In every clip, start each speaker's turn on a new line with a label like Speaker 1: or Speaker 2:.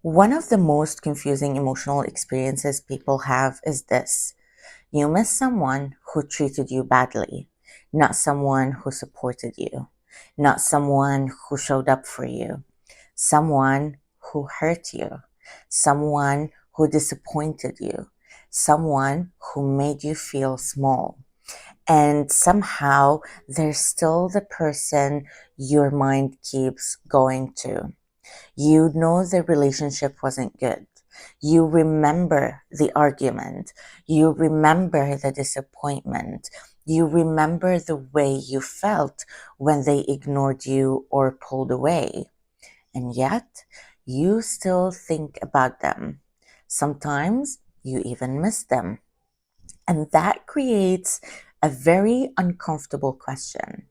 Speaker 1: One of the most confusing emotional experiences people have is this. You miss someone who treated you badly, not someone who supported you, not someone who showed up for you, someone who hurt you, someone who disappointed you, someone who made you feel small. And somehow they're still the person your mind keeps going to. You know the relationship wasn't good. You remember the argument. You remember the disappointment. You remember the way you felt when they ignored you or pulled away. And yet, you still think about them. Sometimes you even miss them. And that creates a very uncomfortable question.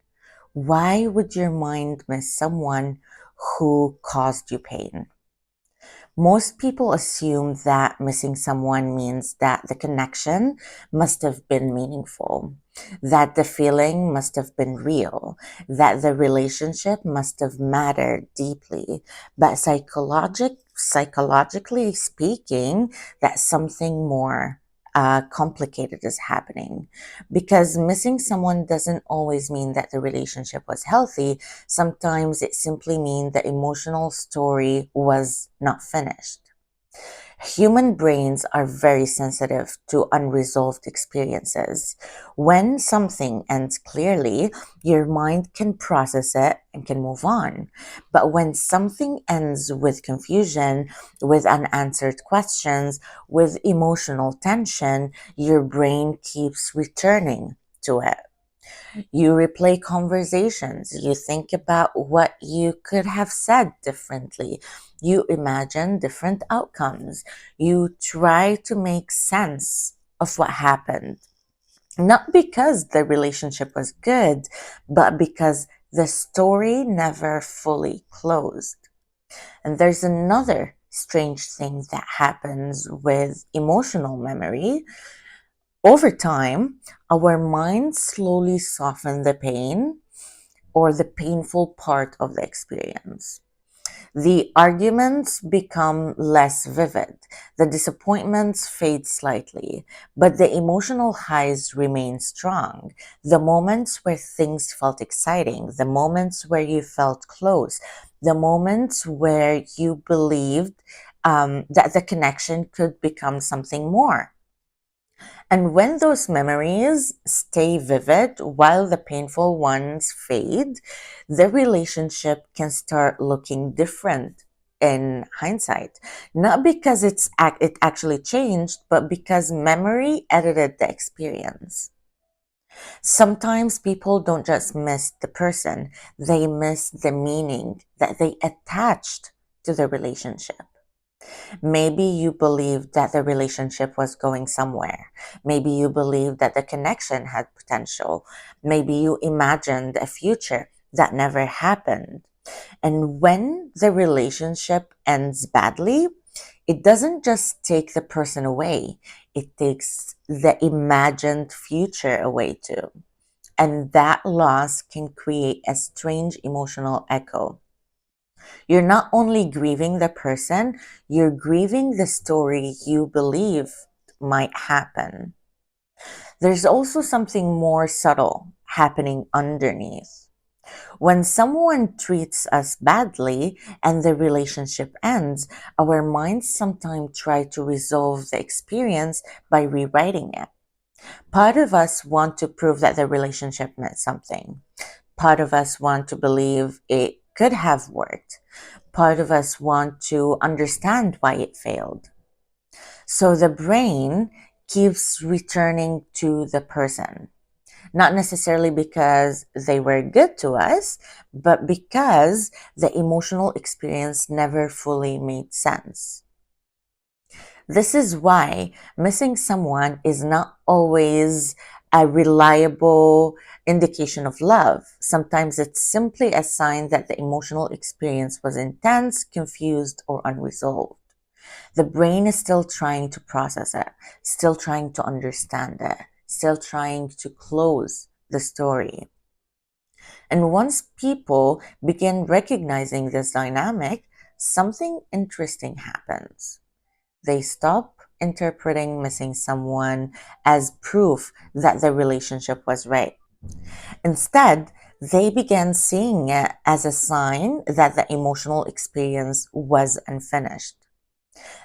Speaker 1: Why would your mind miss someone who caused you pain? Most people assume that missing someone means that the connection must have been meaningful, that the feeling must have been real, that the relationship must have mattered deeply. But psychologically speaking, that something more complicated is happening, because missing someone doesn't always mean that the relationship was healthy. Sometimes it simply means the emotional story was not finished. Human brains are very sensitive to unresolved experiences. When something ends clearly, your mind can process it and can move on. But when something ends with confusion, with unanswered questions, with emotional tension, your brain keeps returning to it. You replay conversations. You think about what you could have said differently. You imagine different outcomes. You try to make sense of what happened. Not because the relationship was good, but because the story never fully closed. And there's another strange thing that happens with emotional memory. Over time, our minds slowly soften the pain or the painful part of the experience. The arguments become less vivid, the disappointments fade slightly, but the emotional highs remain strong. The moments where things felt exciting, the moments where you felt close, the moments where you believed that the connection could become something more. And when those memories stay vivid while the painful ones fade, the relationship can start looking different in hindsight. Not because it actually changed, but because memory edited the experience. Sometimes people don't just miss the person, they miss the meaning that they attached to the relationship. Maybe you believed that the relationship was going somewhere. Maybe you believed that the connection had potential. Maybe you imagined a future that never happened. And when the relationship ends badly, it doesn't just take the person away, it takes the imagined future away too. And that loss can create a strange emotional echo. You're not only grieving the person, you're grieving the story you believe might happen. There's also something more subtle happening underneath. When someone treats us badly and the relationship ends, our minds sometimes try to resolve the experience by rewriting it. Part of us want to prove that the relationship meant something. Part of us want to believe it could have worked. Part of us want to understand why it failed. So the brain keeps returning to the person, not necessarily because they were good to us, but because the emotional experience never fully made sense. This is why missing someone is not always a reliable indication of love. Sometimes it's simply a sign that the emotional experience was intense, confused, or unresolved. The brain is still trying to process it, still trying to understand it, still trying to close the story. And once people begin recognizing this dynamic, something interesting happens. They stop interpreting missing someone as proof that the relationship was right. Instead, they began seeing it as a sign that the emotional experience was unfinished.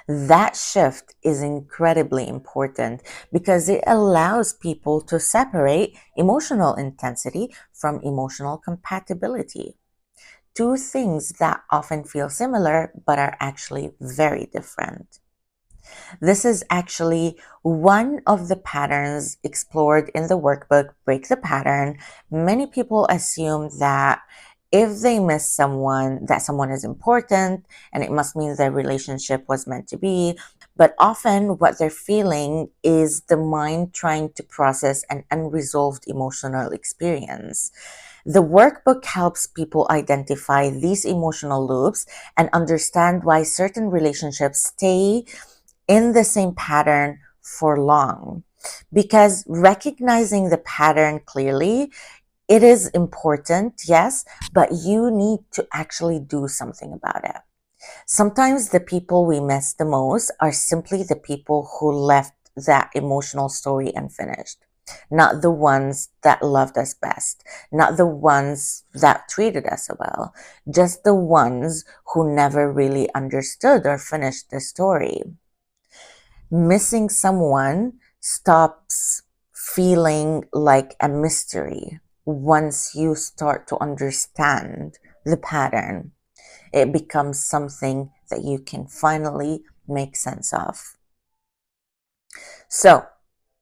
Speaker 1: That shift is incredibly important because it allows people to separate emotional intensity from emotional compatibility. Two things that often feel similar but are actually very different. This is actually one of the patterns explored in the workbook, Break the Pattern. Many people assume that if they miss someone, that someone is important and it must mean their relationship was meant to be. But often, what they're feeling is the mind trying to process an unresolved emotional experience. The workbook helps people identify these emotional loops and understand why certain relationships stay in the same pattern for long. Because recognizing the pattern clearly, it is important, yes, but you need to actually do something about it. Sometimes the people we miss the most are simply the people who left that emotional story unfinished. Not the ones that loved us best, not the ones that treated us well, just the ones who never really understood or finished the story. Missing someone stops feeling like a mystery once you start to understand the pattern. It becomes something that you can finally make sense of. So,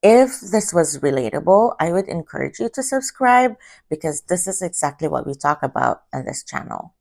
Speaker 1: if this was relatable, I would encourage you to subscribe because this is exactly what we talk about on this channel.